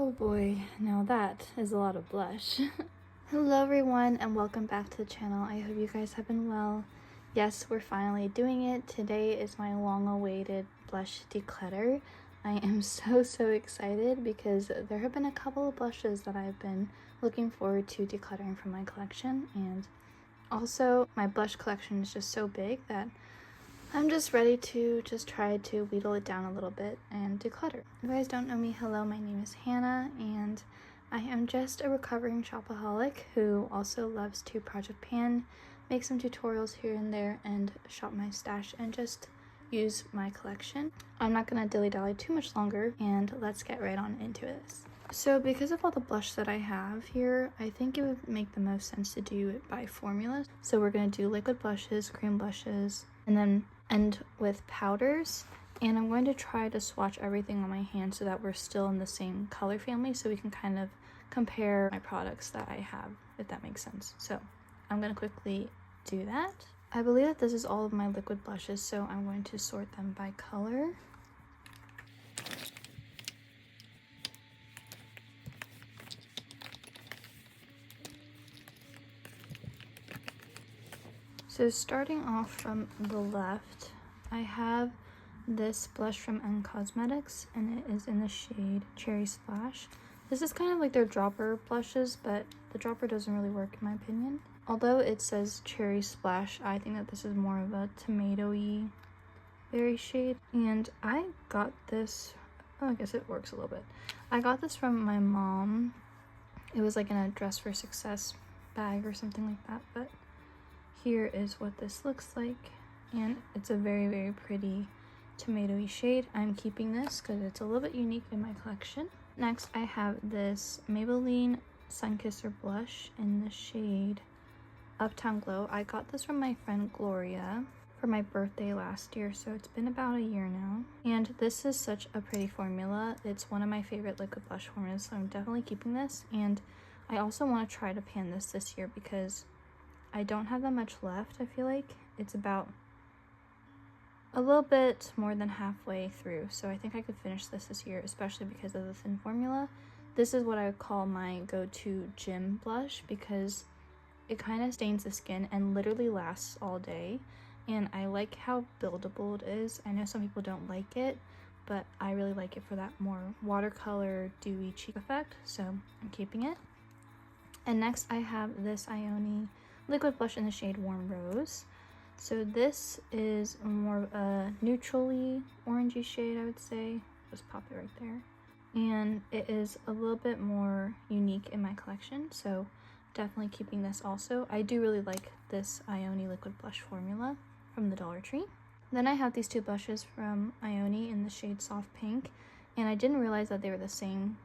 Oh boy, now that is a lot of blush. Hello everyone and welcome back to the channel. I hope you guys have been well. Yes, we're finally doing it. Today is my long-awaited blush declutter. I am so excited because there have been a couple of blushes that I've been looking forward to decluttering from my collection, and also my blush collection is just so big that I'm just ready to try to wheedle it down a little bit and declutter. If you guys don't know me, hello, my name is Hannah, and I am just a recovering shopaholic who also loves to project pan, make some tutorials here and there, and shop my stash and just use my collection. I'm not gonna dilly-dally too much longer, and let's get right on into this. So because of all the blush that I have here, I think it would make the most sense to do it by formula. So we're gonna do liquid blushes, cream blushes, and then end with powders. And I'm going to try to swatch everything on my hand so that we're still in the same color family, so we can kind of compare my products that I have, if that makes sense. So I'm going to quickly do that. I believe that this is all of my liquid blushes, so I'm going to sort them by color. So starting off from the left, I have this blush from Cosmetics, and it is in the shade Cherry Splash. This is kind of like their dropper blushes, but the dropper doesn't really work in my opinion. Although it says Cherry Splash, I think that this is more of a tomatoey berry shade. And I got this, oh, I guess it works a little bit. I got this from my mom. It was like in a Dress for Success bag or something like that, but here is what this looks like, and it's a very pretty tomatoey shade. I'm keeping this because it's a little bit unique in my collection. Next, I have this Maybelline Sunkisser blush in the shade Uptown Glow. I got this from my friend Gloria for my birthday last year, so it's been about a year now. And this is such a pretty formula. It's one of my favorite liquid blush formulas, so I'm definitely keeping this. And I also want to try to pan this year because I don't have that much left. I feel like it's about a little bit more than halfway through, so I think I could finish this year, especially because of the thin formula. This is what I would call my go-to gym blush because it kind of stains the skin and literally lasts all day, and I like how buildable it is. I know some people don't like it, but I really like it for that more watercolor dewy cheek effect, so I'm keeping it. And next I have this Ioni liquid blush in the shade Warm Rose. So this is more of a neutrally orangey shade, I would say. Just pop it right there. And it is a little bit more unique in my collection, so definitely keeping this also. I do really like this Ioni liquid blush formula from the Dollar Tree. Then I have these two blushes from Ioni in the shade Soft Pink, and I didn't realize that they were the same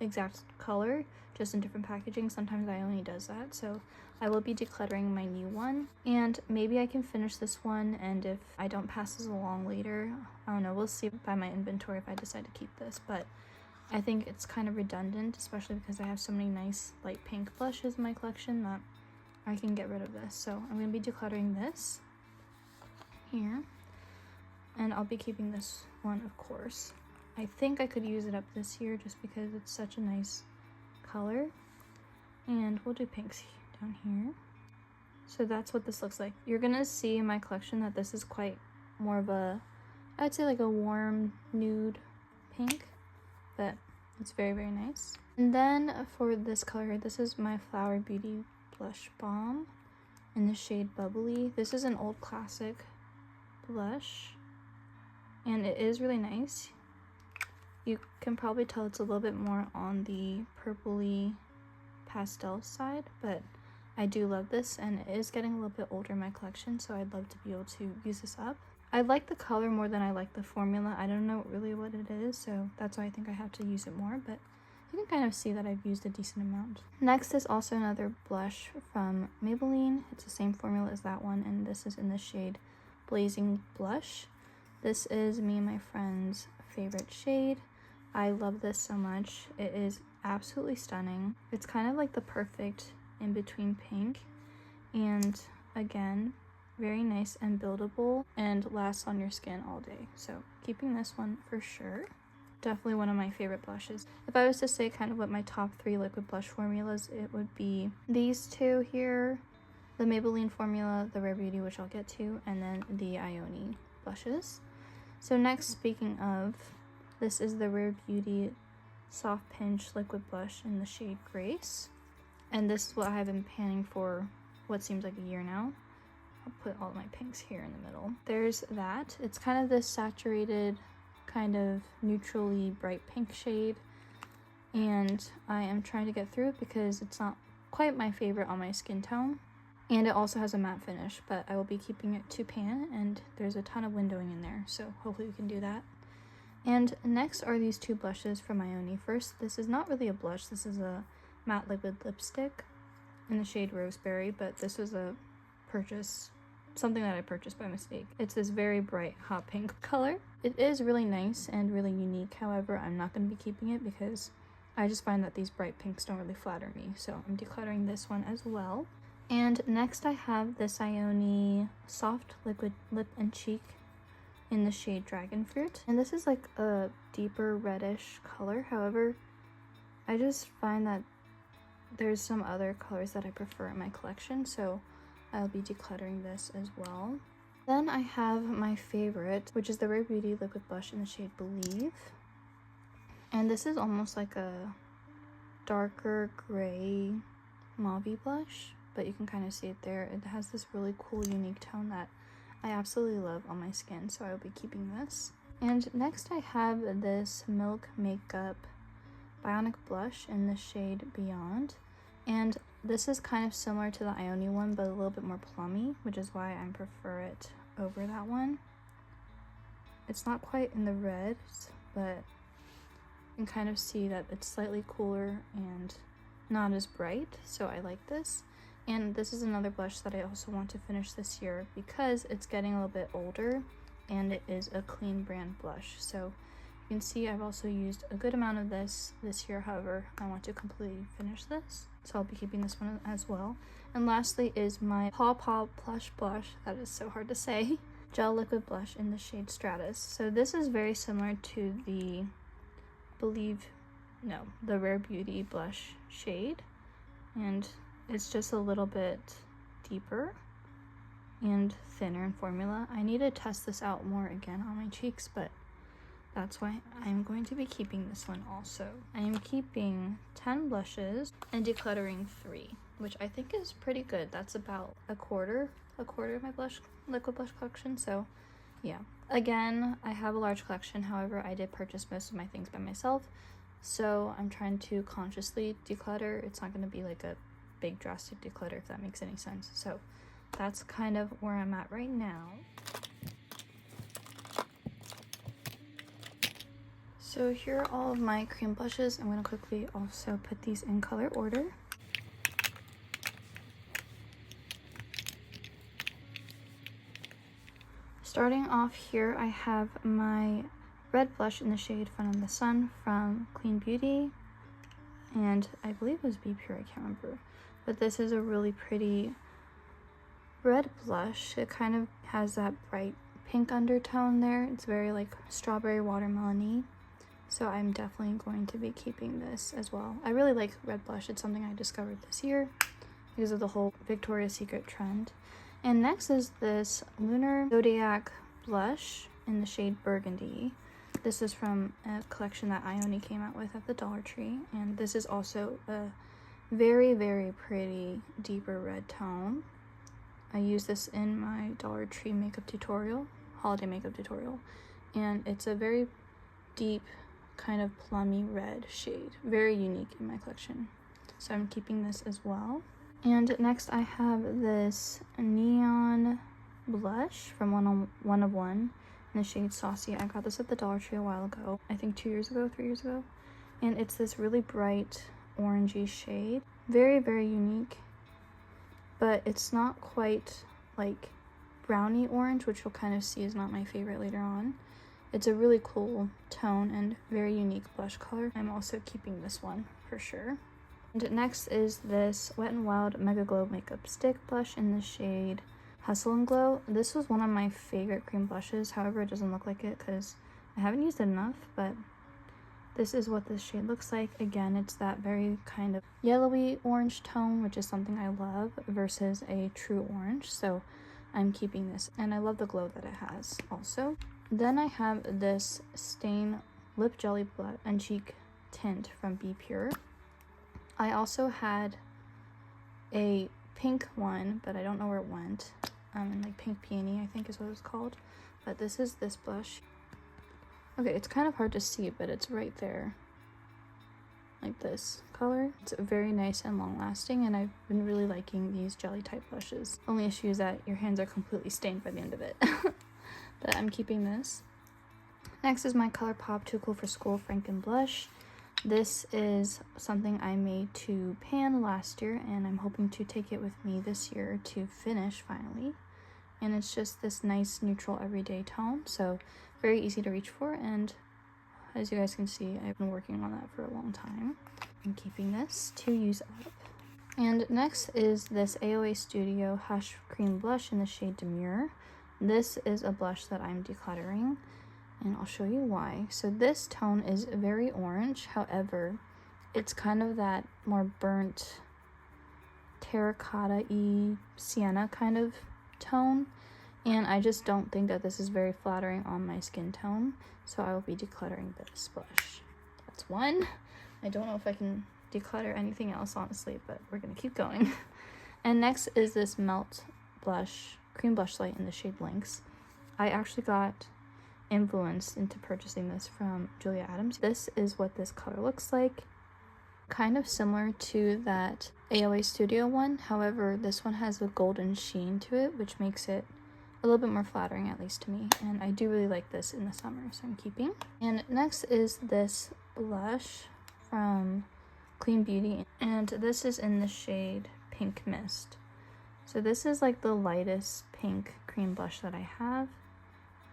exact color, just in different packaging. Sometimes Ioni does that, so I will be decluttering my new one, and maybe I can finish this one, and if I don't pass this along later, I don't know, we'll see by my inventory if I decide to keep this. But I think it's kind of redundant, especially because I have so many nice light pink blushes in my collection that I can get rid of this. So I'm going to be decluttering this here, and I'll be keeping this one, of course. I think I could use it up this year just because it's such a nice color. And we'll do pinks down here. So that's what this looks like. You're gonna see in my collection that this is quite more of a, I would say like a warm nude pink, but it's very nice. And then for this color, this is my Flower Beauty Blush Balm in the shade Bubbly. This is an old classic blush, and it is really nice. You can probably tell it's a little bit more on the purpley pastel side, but I do love this, and it is getting a little bit older in my collection, so I'd love to be able to use this up. I like the color more than I like the formula. I don't know really what it is, so that's why I think I have to use it more, but you can kind of see that I've used a decent amount. Next is also another blush from Maybelline. It's the same formula as that one, and this is in the shade Blazing Blush. This is me and my friend's favorite shade. I love this so much. It is absolutely stunning. It's kind of like the perfect in-between pink, and again, very nice and buildable and lasts on your skin all day. So keeping this one for sure. definitely one of my favorite blushes. If I was to say kind of what my top 3 liquid blush formulas, it would be these two here, the Maybelline formula, the Rare Beauty, which I'll get to, and then the Ioni blushes. So next, speaking of, this is the Rare Beauty Soft Pinch Liquid Blush in the shade Grace. And this is what I have been panning for what seems like a year now. I'll put all my pinks here in the middle. There's that. It's kind of this saturated, kind of neutrally bright pink shade. And I am trying to get through it because it's not quite my favorite on my skin tone. And it also has a matte finish, but I will be keeping it to pan, and there's a ton of windowing in there, so hopefully we can do that. And next are these two blushes from Ioni. First, this is not really a blush, this is a matte liquid lipstick in the shade Roseberry, but this was a purchase, something that I purchased by mistake. It's this very bright hot pink color. It is really nice and really unique, however, I'm not going to be keeping it because I just find that these bright pinks don't really flatter me, so I'm decluttering this one as well. And next I have this Ioni Soft Liquid Lip and Cheek in the shade Dragon Fruit. And this is like a deeper reddish color. However, I just find that there's some other colors that I prefer in my collection, so I'll be decluttering this as well. Then I have my favorite, which is the Rare Beauty Liquid Blush in the shade Believe. And this is almost like a darker gray mauve blush, but you can kind of see it there. It has this really cool, unique tone that I absolutely love on my skin, so I will be keeping this. And next I have this Milk Makeup Bionic Blush in the shade Beyond. And this is kind of similar to the Ioni one, but a little bit more plummy, which is why I prefer it over that one. It's not quite in the reds, but you can kind of see that it's slightly cooler and not as bright, so I like this. And this is another blush that I also want to finish this year because it's getting a little bit older and it is a clean brand blush. So you can see I've also used a good amount of this year, however, I want to completely finish this. So I'll be keeping this one as well. And lastly is my Paw Paw Plush Blush, that is so hard to say, Gel Liquid Blush in the shade Stratus. So this is very similar to the the Rare Beauty blush shade, and it's just a little bit deeper and thinner in formula. I need to test this out more again on my cheeks, but that's why I'm going to be keeping this one also. I am keeping 10 blushes and decluttering 3, which I think is pretty good. That's about a quarter of my liquid blush collection, so yeah. Again, I have a large collection, however, I did purchase most of my things by myself, so I'm trying to consciously declutter. It's not going to be like a big drastic declutter, if that makes any sense. So that's kind of where I'm at right now. So here are all of my cream blushes. I'm going to quickly also put these in color order. Starting off here, I have my red blush in the shade Fun in the Sun from Clean Beauty, and I believe it was Be Pure, I can't remember. But this is a really pretty red blush. It kind of has that bright pink undertone there. It's very like strawberry watermelon-y. So I'm definitely going to be keeping this as well. I really like red blush. It's something I discovered this year because of the whole Victoria's Secret trend. And next is this Lunar Zodiac blush in the shade Burgundy. This is from a collection that Ioni came out with at the Dollar Tree. And this is also a very, very pretty deeper red tone. I use this in my Dollar Tree makeup tutorial, holiday makeup tutorial. And it's a very deep, kind of plummy red shade. Very unique in my collection. So I'm keeping this as well. And next I have this neon blush from One of One in the shade Saucy. I got this at the Dollar Tree a while ago. I think 3 years ago. And it's this really bright orangey shade. Very, very unique. But it's not quite like brownie orange, which you'll kind of see is not my favorite later on. It's a really cool tone and very unique blush color. I'm also keeping this one for sure. And next is this Wet n Wild Mega Glow Makeup Stick blush in the shade Hustle and Glow. This was one of my favorite cream blushes. However, it doesn't look like it because I haven't used it enough, but This is what this shade looks like. Again, it's that very kind of yellowy orange tone, which is something I love, versus a true orange. So I'm keeping this, and I love the glow that it has also. Then I have this Stain Lip Jelly Blush and Cheek Tint from Be Pure. I also had a pink one, but I don't know where it went. And like Pink Peony, I think is what it was called. But this is this blush. Okay, it's kind of hard to see, but it's right there. Like this color. It's very nice and long lasting, and I've been really liking these jelly type blushes. Only issue is that your hands are completely stained by the end of it. But I'm keeping this. Next is my ColourPop Too Cool for School Franken Blush. This is something I made to pan last year, and I'm hoping to take it with me this year to finish finally. And it's just this nice neutral everyday tone, so very easy to reach for, and as you guys can see, I've been working on that for a long time. I'm keeping this to use up. And next is this AOA Studio Hush Cream Blush in the shade Demure. This is a blush that I'm decluttering, and I'll show you why. So this tone is very orange, however, it's kind of that more burnt terracotta-y sienna kind of tone, and I just don't think that this is very flattering on my skin tone, so I will be decluttering this blush. That's one. I don't know if I can declutter anything else, honestly, but we're gonna keep going. And next is this Melt Blush, Cream Blush Light in the shade Lynx. I actually got influenced into purchasing this from Julia Adams. This is what this color looks like. Kind of similar to that AOA Studio one, however this one has a golden sheen to it, which makes it a little bit more flattering, at least to me, and I do really like this in the summer, so I'm keeping. And next is this blush from Clean Beauty, and this is in the shade Pink Mist. So this is like the lightest pink cream blush that I have.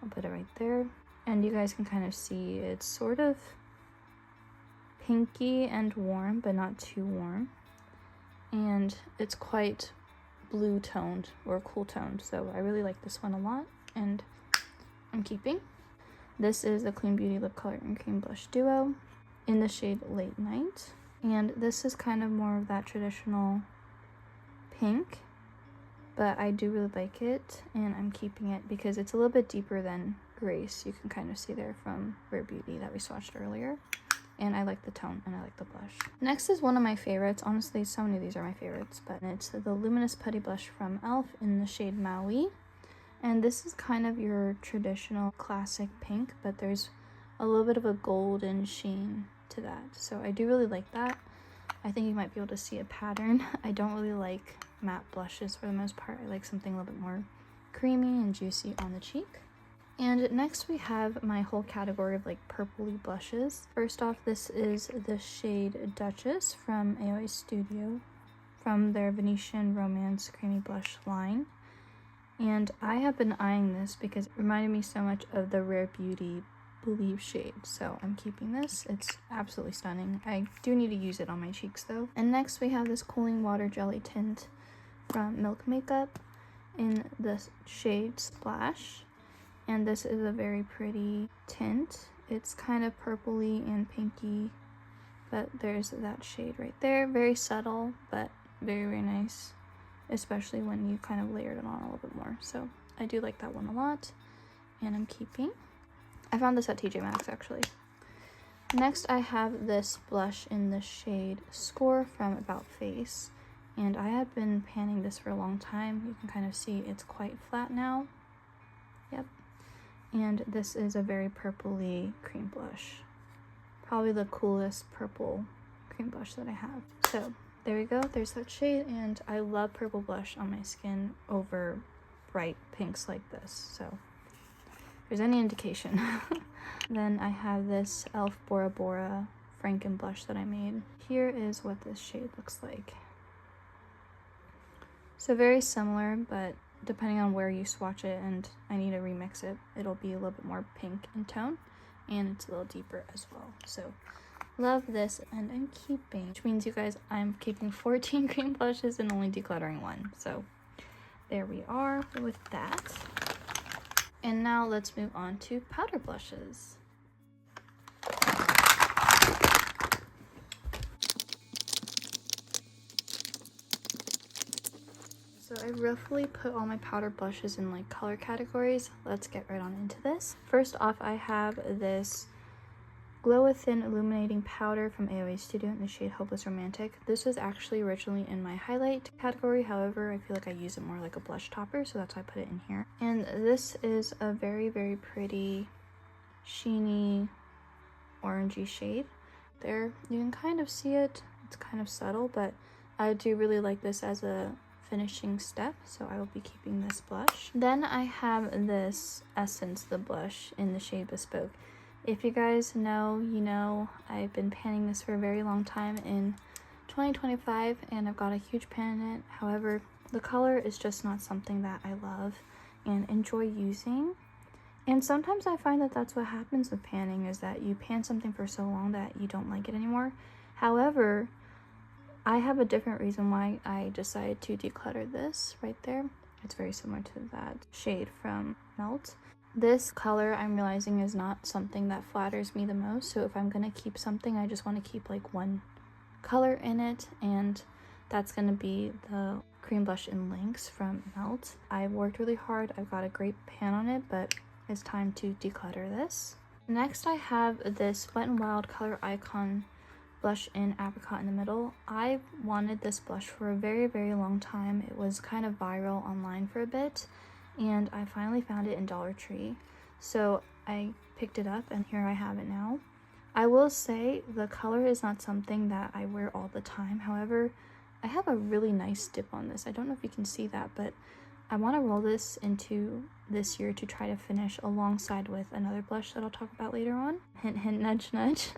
I'll put it right there, and you guys can kind of see it's sort of pinky and warm, but not too warm, and it's quite blue toned or cool toned, so I really like this one a lot, and I'm keeping. This is the Clean Beauty Lip Color and Cream Blush Duo in the shade Late Night, and this is kind of more of that traditional pink, but I do really like it, and I'm keeping it because it's a little bit deeper than Grace. You can kind of see there from Rare Beauty that we swatched earlier. And I like the tone, and I like the blush. Next is one of my favorites. Honestly, so many of these are my favorites, but it's the Luminous Putty Blush from e.l.f. in the shade Maui. And this is kind of your traditional classic pink, but there's a little bit of a golden sheen to that. So I do really like that. I think you might be able to see a pattern. I don't really like matte blushes for the most part. I like something a little bit more creamy and juicy on the cheek. And next we have my whole category of like purpley blushes. First off, this is the shade Duchess from AOA Studio from their Venetian Romance Creamy Blush line. And I have been eyeing this because it reminded me so much of the Rare Beauty Believe shade, so I'm keeping this. It's absolutely stunning. I do need to use it on my cheeks though. And next we have this Cooling Water Jelly Tint from Milk Makeup in the shade Splash. And this is a very pretty tint. It's kind of purpley and pinky, but there's that shade right there. Very subtle, but very, very nice, especially when you kind of layered it on a little bit more. So I do like that one a lot, and I'm keeping. I found this at TJ Maxx, actually. Next, I have this blush in the shade Score from About Face, and I had been panning this for a long time. You can kind of see it's quite flat now. Yep. And this is a very purpley cream blush. Probably the coolest purple cream blush that I have. So there we go, there's that shade, and I love purple blush on my skin over bright pinks like this, so if there's any indication. Then I have this e.l.f. Bora Bora Franken blush that I made. Here is what this shade looks like. So very similar, but depending on where you swatch it and I need to remix it, it'll be a little bit more pink in tone, and it's a little deeper as well. So love this, and I'm keeping, which means, you guys, I'm keeping 14 cream blushes and only decluttering one. So there we are with that. And now let's move on to powder blushes. So I roughly put all my powder blushes in like color categories. Let's get right on into this. First off, I have this Glow Within Illuminating Powder from AOA Studio in the shade Hopeless Romantic. This was actually originally in my highlight category, however, I feel like I use it more like a blush topper, so that's why I put it in here. And this is a very, very pretty, sheeny, orangey shade. There, you can kind of see it. It's kind of subtle, but I do really like this as a finishing step, so I will be keeping this blush. Then I have this Essence, the blush in the shade Bespoke. If you guys know, you know, I've been panning this for a very long time in 2025 and I've got a huge pan in it. However, the color is just not something that I love and enjoy using. And sometimes I find that that's what happens with panning, is that you pan something for so long that you don't like it anymore. However, I have a different reason why I decided to declutter this right there. It's very similar to that shade from Melt. This color, I'm realizing, is not something that flatters me the most, so if I'm gonna keep something, I just want to keep like one color in it, and that's gonna be the cream blush in Lynx from Melt. I've worked really hard, I've got a great pan on it, but it's time to declutter this. Next I have this Wet n Wild Color Icon blush in Apricot in the Middle. I wanted this blush for a very, very long time. It was kind of viral online for a bit, and I finally found it in Dollar Tree. So I picked it up and here I have it now. I will say the color is not something that I wear all the time. However, I have a really nice dip on this. I don't know if you can see that, but I want to roll this into this year to try to finish alongside with another blush that I'll talk about later on. Hint, hint, nudge, nudge.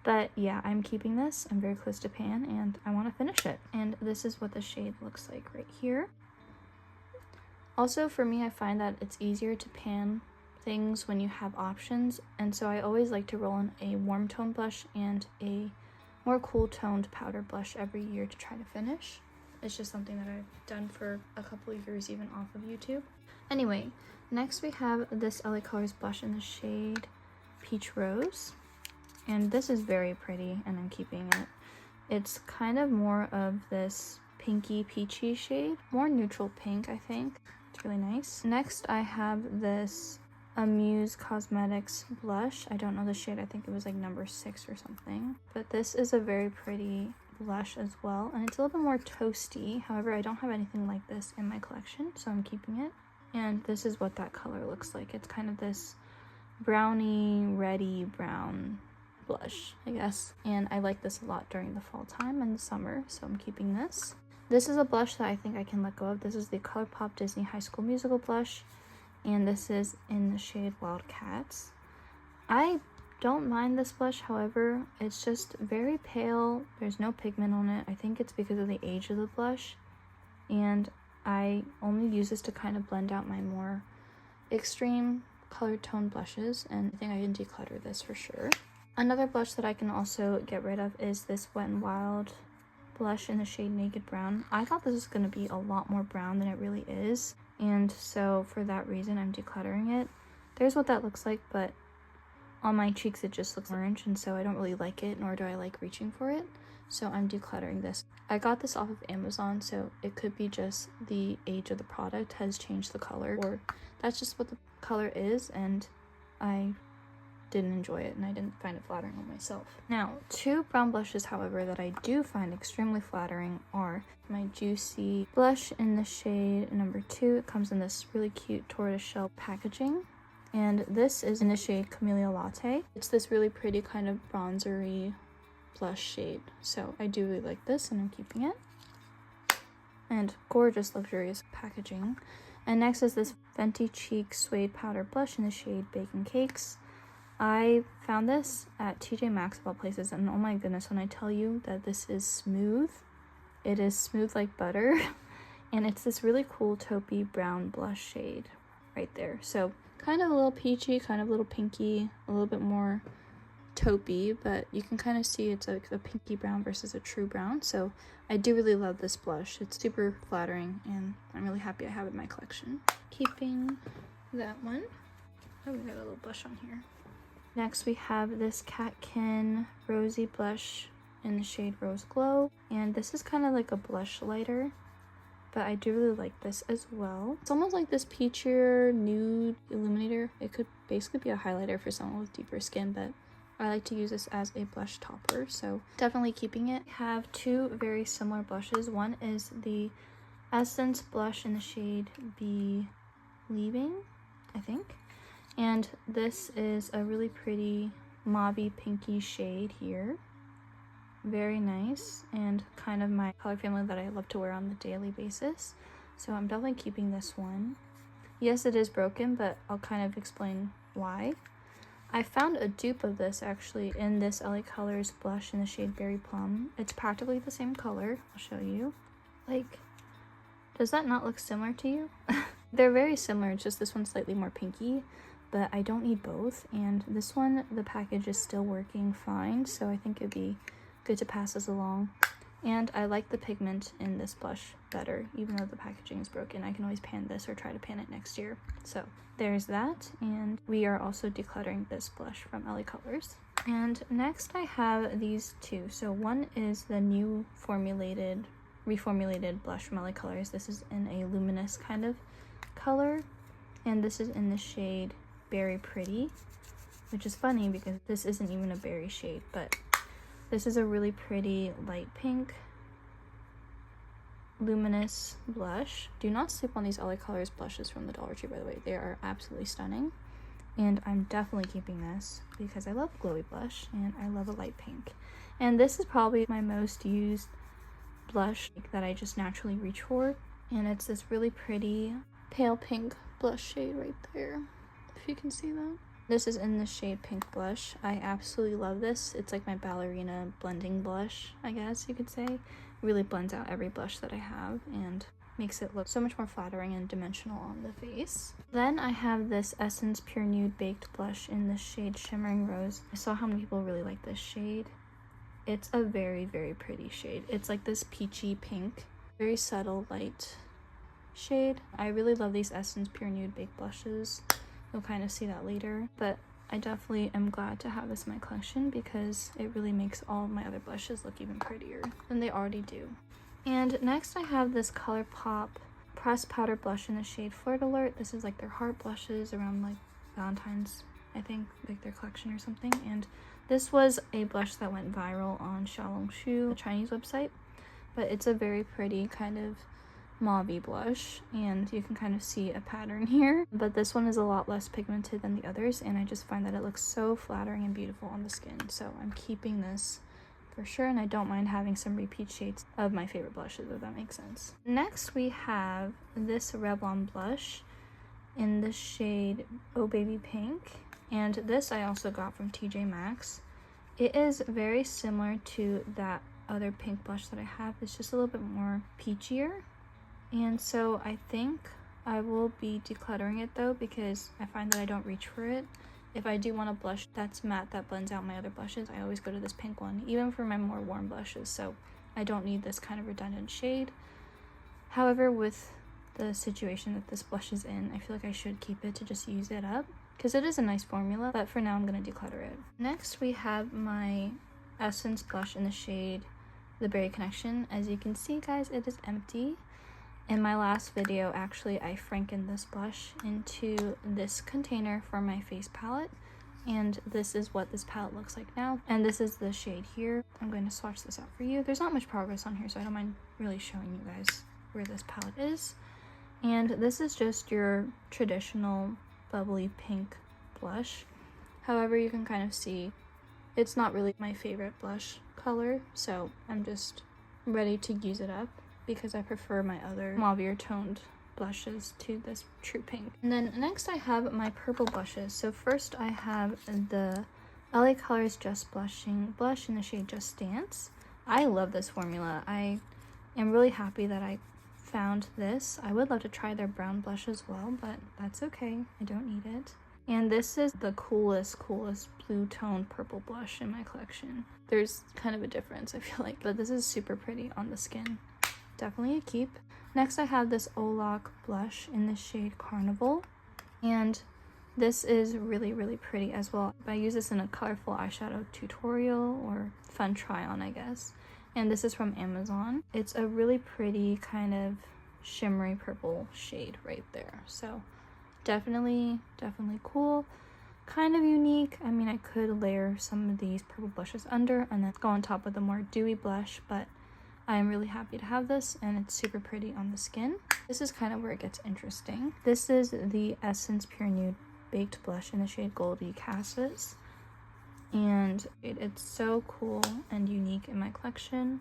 But yeah, I'm keeping this. I'm very close to pan and I want to finish it. And this is what the shade looks like right here. Also, for me, I find that it's easier to pan things when you have options, and so I always like to roll in a warm tone blush and a more cool toned powder blush every year to try to finish. It's just something that I've done for a couple of years even off of YouTube. Anyway, next we have this LA Colors blush in the shade Peach Rose, and this is very pretty and I'm keeping it. It's kind of more of this pinky peachy shade, more neutral pink, I think. It's really nice. Next I have this Amuse Cosmetics blush. I don't know the shade, I think it was like number 6 or something, but this is a very pretty blush as well, and it's a little bit more toasty. However, I don't have anything like this in my collection, so I'm keeping it. And this is what that color looks like. It's kind of this brownie, reddy brown blush, I guess, and I like this a lot during the fall time and the summer, so I'm keeping this. This is a blush that I think I can let go of. This is the ColourPop Disney High School Musical blush, and this is in the shade Wildcats. I don't mind this blush, however, it's just very pale. There's no pigment on it. I think it's because of the age of the blush, and I only use this to kind of blend out my more extreme color tone blushes, and I think I can declutter this for sure. Another blush that I can also get rid of is this Wet n Wild blush in the shade Naked Brown. I thought this was going to be a lot more brown than it really is, and so for that reason I'm decluttering it. There's what that looks like, but on my cheeks it just looks orange, and so I don't really like it, nor do I like reaching for it, so I'm decluttering this. I got this off of Amazon, so it could be just the age of the product has changed the color, or that's just what the color is, and I didn't enjoy it and I didn't find it flattering on myself. Now, 2 brown blushes, however, that I do find extremely flattering are my Juicy blush in the shade number 2. It comes in this really cute tortoiseshell packaging, and this is in the shade Camellia Latte. It's this really pretty kind of bronzery blush shade, so I do really like this and I'm keeping it. And gorgeous, luxurious packaging. And next is this Fenty Cheek Suede Powder Blush in the shade Bacon Cakes. I found this at TJ Maxx of all places, and oh my goodness, when I tell you that this is smooth, it is smooth like butter. And it's this really cool taupey brown blush shade right there. So kind of a little peachy, kind of a little pinky, a little bit more taupey, but you can kind of see it's like a pinky brown versus a true brown. So I do really love this blush. It's super flattering and I'm really happy I have it in my collection. Keeping that one. Oh, we got a little blush on here. Next we have this Catkin Rosy blush in the shade Rose Glow, and this is kind of like a blush lighter, but I do really like this as well. It's almost like this peachier nude illuminator. It could basically be a highlighter for someone with deeper skin, but I like to use this as a blush topper, so definitely keeping it. I have two very similar blushes. One is the Essence blush in the shade Be Leaving, I think. And this is a really pretty mauvey pinky shade here. Very nice, and kind of my color family that I love to wear on the daily basis. So I'm definitely keeping this one. Yes, it is broken, but I'll kind of explain why. I found a dupe of this actually in this LA Colors blush in the shade Berry Plum. It's practically the same color. I'll show you. Like, does that not look similar to you? They're very similar, it's just this one's slightly more pinky, but I don't need both. And this one, the package is still working fine, so I think it'd be good to pass this along. And I like the pigment in this blush better, even though the packaging is broken. I can always pan this or try to pan it next year. So there's that, and we are also decluttering this blush from LA Colors. And next I have these two. So one is the new reformulated blush from LA Colors. This is in a luminous kind of color, and this is in the shade Berry Pretty, which is funny because this isn't even a berry shade, but this is a really pretty light pink luminous blush. Do not sleep on these LA Colors blushes from the Dollar Tree, by the way. They are absolutely stunning, and I'm definitely keeping this because I love glowy blush and I love a light pink. And this is probably my most used blush that I just naturally reach for, and it's this really pretty pale pink blush shade right there, if you can see that. This is in the shade Pink Blush. I absolutely love this. It's like my ballerina blending blush, I guess you could say. It really blends out every blush that I have and makes it look so much more flattering and dimensional on the face. Then I have this Essence Pure Nude Baked Blush in the shade Shimmering Rose. I saw how many people really like this shade. It's a very, very pretty shade. It's like this peachy pink, very subtle light shade. I really love these Essence Pure Nude Baked Blushes. You'll kind of see that later, but I definitely am glad to have this in my collection because it really makes all of my other blushes look even prettier than they already do. And next I have this ColourPop pressed powder blush in the shade Flirt Alert. This is like their heart blushes around like Valentine's, I think, like their collection or something. And this was a blush that went viral on Xiaohongshu, the Chinese website, but it's a very pretty kind of mauve blush, and you can kind of see a pattern here, but this one is a lot less pigmented than the others, and I just find that it looks so flattering and beautiful on the skin, so I'm keeping this for sure, and I don't mind having some repeat shades of my favorite blushes, if that makes sense. Next we have this Revlon blush in the shade Oh Baby Pink, and this I also got from TJ Maxx. It is very similar to that other pink blush that I have. It's just a little bit more peachier. And so I think I will be decluttering it though, because I find that I don't reach for it. If I do want a blush that's matte that blends out my other blushes, I always go to this pink one, even for my more warm blushes. So I don't need this kind of redundant shade. However, with the situation that this blush is in, I feel like I should keep it to just use it up because it is a nice formula, but for now I'm going to declutter it. Next we have my Essence blush in the shade The Berry Connection. As you can see, guys, it is empty. In my last video, actually, I frankened this blush into this container for my face palette, and this is what this palette looks like now, and this is the shade here. I'm going to swatch this out for you. There's not much progress on here, so I don't mind really showing you guys where this palette is. And this is just your traditional bubbly pink blush. However, you can kind of see it's not really my favorite blush color, so I'm just ready to use it up, because I prefer my other mauvier toned blushes to this true pink. And then next I have my purple blushes. So first I have the LA Colors Just Blushing blush in the shade Just Dance. I love this formula. I am really happy that I found this. I would love to try their brown blush as well, but that's okay. I don't need it. And this is the coolest blue tone purple blush in my collection. There's kind of a difference, I feel like, but this is super pretty on the skin. Definitely a keep. Next I have this Olac blush in the shade Carnival, and this is really pretty as well. I use this in a colorful eyeshadow tutorial or fun try on, I guess, and this is from Amazon. It's a really pretty kind of shimmery purple shade right there. So definitely cool, kind of unique. I mean, I could layer some of these purple blushes under and then go on top with a more dewy blush, but I am really happy to have this, and it's super pretty on the skin. This is kind of where it gets interesting. This is the Essence Pure Nude Baked Blush in the shade Goldie Cassis, and it's so cool and unique in my collection.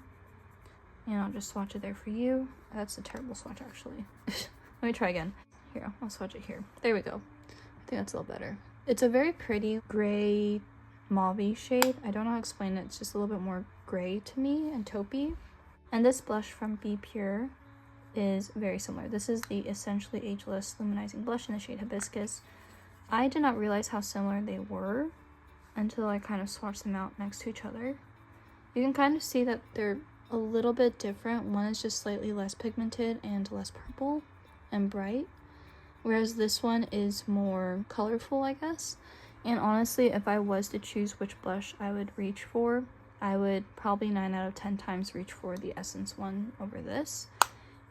And I'll just swatch it there for you. That's a terrible swatch, actually. Let me try again. Here, I'll swatch it here. There we go. I think that's a little better. It's a very pretty gray mauve shade. I don't know how to explain it. It's just a little bit more gray to me and taupey. And this blush from Be Pure is very similar. This is the Essentially Ageless Luminizing Blush in the shade Hibiscus. I did not realize how similar they were until I kind of swatched them out next to each other. You can kind of see that they're a little bit different. One is just slightly less pigmented and less purple and bright, whereas this one is more colorful, I guess. And honestly, if I was to choose which blush I would reach for, I would probably 9 out of 10 times reach for the Essence one over this.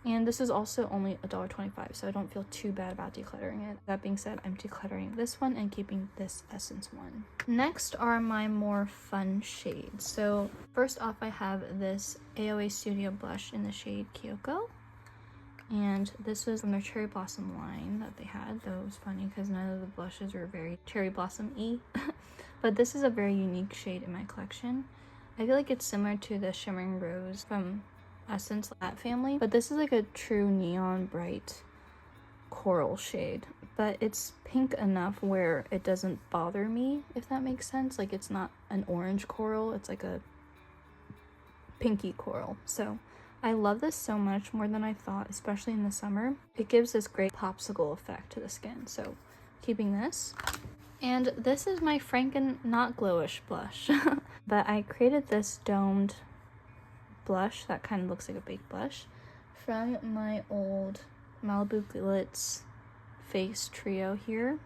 And this is also only $1.25, so I don't feel too bad about decluttering it. That being said, I'm decluttering this one and keeping this Essence one. Next are my more fun shades. So first off, I have this AOA Studio blush in the shade Kyoko. And this was from their Cherry Blossom line that they had. Though it was funny because none of the blushes were very Cherry Blossom-y. But this is a very unique shade in my collection. I feel like it's similar to the Shimmering Rose from Essence, that family, but this is like a true neon bright coral shade, but it's pink enough where it doesn't bother me, if that makes sense. Like, it's not an orange coral, it's like a pinky coral. So I love this so much, more than I thought, especially in the summer. It gives this great popsicle effect to the skin, so keeping this. And this is my Franken Not Glowish blush. But I created this domed blush that kind of looks like a baked blush from my old Malibu Glitz face trio here.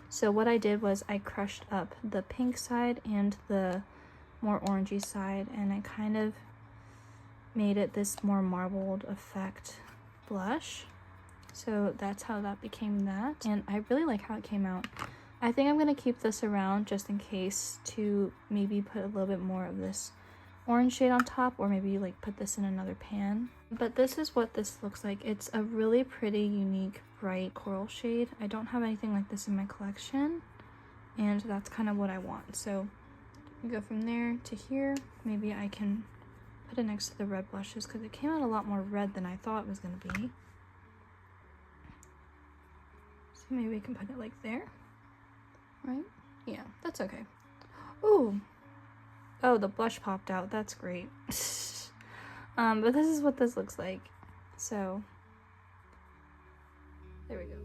So what I did was I crushed up the pink side and the more orangey side, and I kind of made it this more marbled effect blush. So that's how that became that, and I really like how it came out. I think I'm going to keep this around just in case to maybe put a little bit more of this orange shade on top, or maybe like put this in another pan. But this is what this looks like. It's a really pretty, unique, bright coral shade. I don't have anything like this in my collection, and that's kind of what I want. So we go from there to here. Maybe I can put it next to the red blushes because it came out a lot more red than I thought it was going to be. So maybe we can put it like there. Right? Yeah, that's okay. Ooh. Oh, the blush popped out. That's great. But this is what this looks like. So, there we go.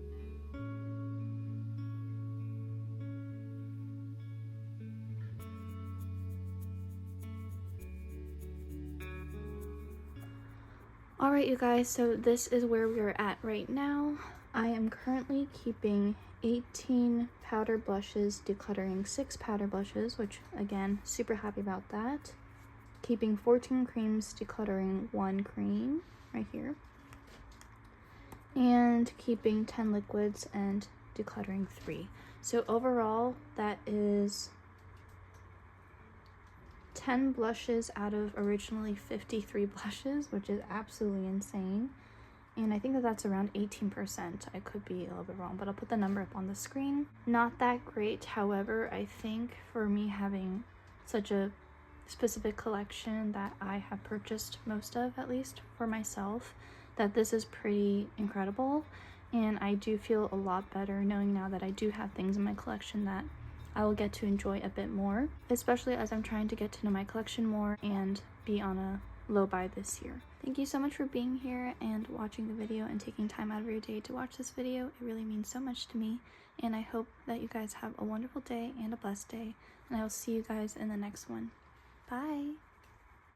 Alright, you guys, so this is where we are at right now. I am currently keeping 18 powder blushes, decluttering 6 powder blushes, which again, super happy about that. Keeping 14 creams, decluttering 1 cream right here. And keeping 10 liquids and decluttering 3. So overall, that is 10 blushes out of originally 53 blushes, which is absolutely insane. And I think that that's around 18%. I could be a little bit wrong, but I'll put the number up on the screen. Not that great, however, I think for me having such a specific collection that I have purchased most of, at least for myself, that this is pretty incredible. And I do feel a lot better knowing now that I do have things in my collection that I will get to enjoy a bit more, especially as I'm trying to get to know my collection more and be on a low buy this year. Thank you so much for being here and watching the video and taking time out of your day to watch this video. It really means so much to me, and I hope that you guys have a wonderful day and a blessed day, and I will see you guys in the next one. Bye!